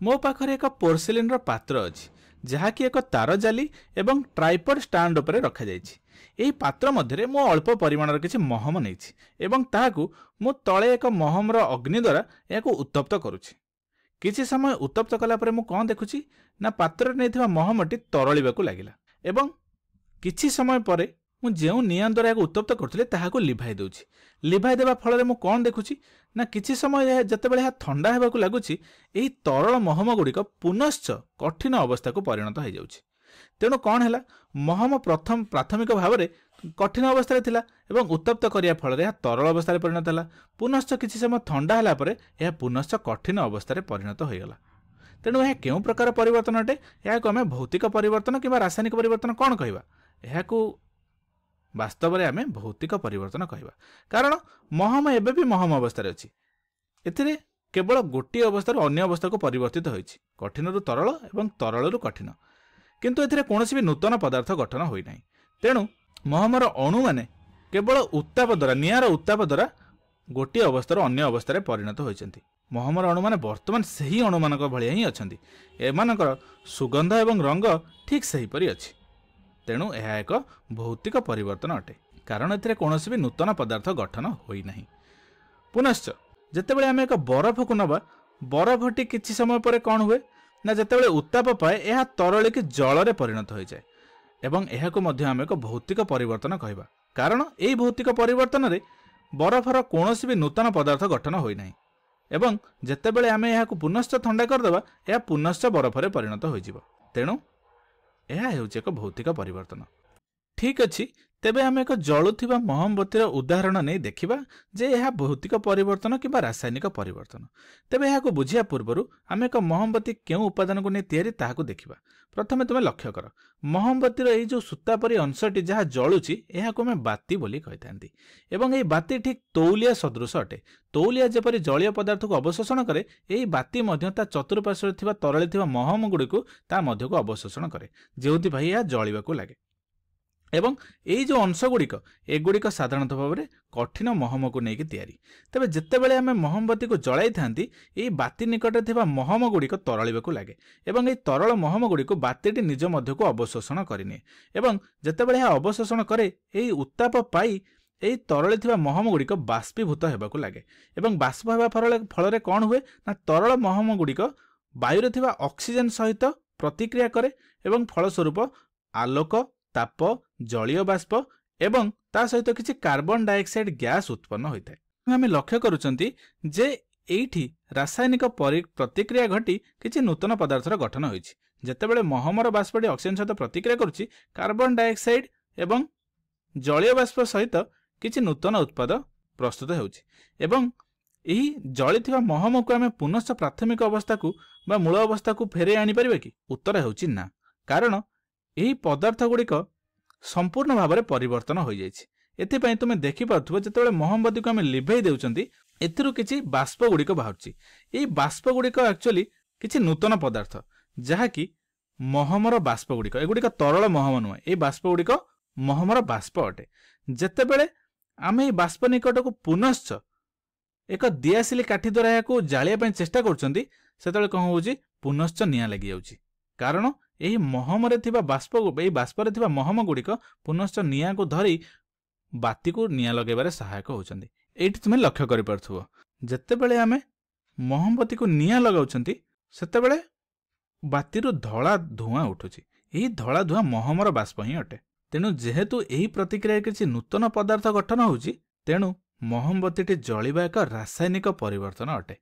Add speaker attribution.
Speaker 1: मो पाखरे एक पोर्सिलिन पात्र अच्छी जहाँकि एक तार जाली एवं ट्राइपड स्टाण्ड उपरे रखा जाइछि। एही पात्र मध्य मो अल्प परिमाणर किछि महम नेइछि एवं ताहाकु मो तळे एक महमर अग्नि द्वारा याकु उत्तप्त करुछि। किछि समय उत्तप्त कला परे मो कोन देखुछि ना पात्र नेइथिबा महमटी तरळिबाकु लागिला एवं किछि समय परे मु जेउ नियां द्वारा याकु उत्तप्त करथिले ताहाकु लिभाइ देउछि। लिभाइ देबा फଳରେ मु कोन देखुछि ना किछि समय जतेबेले हा ठंडा हेबाकु लागुछि एही तरल महम गुड़िक पुनश्च कठिन अवस्था को परिणत हो जाउछि। तेणु कौन है महम प्रथम प्राथमिक भाव में कठिन अवस्था थिला एवं उत्तप्त करिया फल तरल अवस्था परिणत है। पुनश्च किछि समय ठंडा है पर यह पुनश्च कठिन अवस्था परिणत होगला। तेणु यह केउं प्रकार परिवर्तन अटे? यह आम भौतिक परिवर्तन कि रासायनिक परिवर्तन कौन कहवा? यह वास्तव में आम भौतिक परिवर्तन कहवा। कारण महम एबे भी महम अवस्था अच्छी। एथिरे केवल गोटे अवस्था अन्य अवस्था को परिवर्तित होइछि, कठिन रु तरल एवं तरल रु कठिन, किंतु एथिरे कोनोसी भी नूतन पदार्थ गठन होई नाही। तेणु महमर अणु माने केवल उत्ताप द्वारा निआर उत्ताप द्वारा गोटे अवस्था अन्य अवस्था परिणत होइछन्ति। महमर अणु माने वर्तमान सही अणु मानक भलिया ही अछन्ति। एमानकर सुगंध एवं रंग ठीक सही परि अछि। तेणु यह एक भौतिक परिवर्तन अटे, कारण एथिरे कोनोसी भी नूतन पदार्थ गठन होई नाही। पुनश्च जेतेबेले आमे एक बरफ को नबा, बरफटी किछि समय पर कौन हुए ना जेतेबेले उत्ताप पाए यह तरल कि जल रे परिणत हो जाए एवं यहाको मध्य आमे एक भौतिक परिवर्तन कहबा। कारण एही भौतिक परिवर्तन रे बरफर कोनोसी भी नूतन पदार्थ गठन होई नाही एवं जेतेबेले आमे यहाको पुनश्च ठंडा कर देबा यह पुनश्च बरफ रे परिणत हो जिवो। तेणु यह हेउछि एक भौतिक परिवर्तन। ठीक अछि, तेबे आम एक जलुथिबा महमबतीर उदाहरण नहीं देखिबा जे यह भौतिक परिवर्तन कि रासायनिक परिवर्तन। तेबे यहाको बुझिया पूर्वरु आम एक महमबती केउ उपादान को नहीं तैयारी ताहाको देखिबा। प्रथमे तुमे लक्ष्य कर, महमबतीर एई जो सूता परि अंशटी जहा जलुछि यहाको आम बाती बोली कहिथांती एवं एई बाती ठीक तौलिया सदृश अटे। तौलिया जेपरि जलीय पदार्थ को अवशोषण करे, एई बाती मध्य ता चतुर्पार्श्वरे थिबा तरले थिबा महम गुड़िको ता मध्य को अवशोषण करे, जेउथि भाई यह जलिबाकु लागे। एवं यही जो अंश गुड़िक एगुड़िक साधारणतः भाव में कठिन महम को लेकिन तैयारी। तेबे जेतेबेले आमे महमबती को जलाई थांती एई बाती निकटे थिबा महम गुड़िक तरलिबाकु लागे एवं एई तरल महम गुड़िक बातीटी निज मध्य को अवशोषण करिने एवं जेतेबेले यह अवशोषण करे एई उत्ताप पाई एई तरले थिबा महम गुड़िक बाष्पीभूत हेबाकु लागे एवं बाष्प हेबा फल कौन हुए ना तरल महम गुड़िक वायु रे थिबा ऑक्सीजन सहित प्रतिक्रिया करे एवं फलस्वरूप आलोक, ताप, जलीय बाष्प एवं ता सहित किछि कार्बन डाइऑक्साइड गैस उत्पन्न होता है। आम लक्ष्य करुचंती जे एठी रासायनिक प्रतिक्रिया घटी किछि नूतन पदार्थर गठन होइछि। जेतेबेले महमर बाष्पटी ऑक्सीजन सहित प्रतिक्रिया करुछि, कार्बन डाइऑक्साइड एवं जलीय बाष्प सहित किछि नूतन उत्पाद प्रस्तुत होउछि एवं एही जलिथिबा महम को आम पुनश्च प्राथमिक अवस्था को बा मूल अवस्था को फेरे आनी परिबा कि? उत्तर हेउछि ना। कारण एही पदार्थ गुड़िक संपूर्ण भाव में परिवर्तन हो जाइछि। एथिपाई तुमे देखि पाथुबो जेतेबेले महमबती को आम लिभेई देउचंती एथिरु किछि बाष्प गुड़िक बाहुछि। एही बाष्प गुड़िक एक्चुअली किछि नूतन पदार्थ जहाँकि महमर बाष्प गुड़िक, एगुड़िक तरल महम नुहे, ए बाष्प गुड़िक महमर बाष्प अटे। जेतेबेले आम एही बाष्प निकट को पुनश्च एक दियासिली काठी द्वारा याकू जालिया पई चेष्टा करछंती, सेतेबेले कौन होउछि पुनश्च निया लागि जाउछि। कारण यही महम बाष्प यही बाष्प महम गुड़िक पुनश्च निया को धरी बाती को निया लगेबारे सहायक होउछंती। एठी तुमे लक्ष्य करि परथुबो, जेतेबेले आमे महमबती को निया लगाउछंती सेतेबेले बातीरु धला धुआं उठुछि। एही धला धुआं महमर बाष्प ही अटे। तेणु जेहेतु एही प्रतिक्रिया किछि नूतन पदार्थ गठन होउछि, तेणु महमबतीटी जलिबा एक रासायनिक परिवर्तन अटे।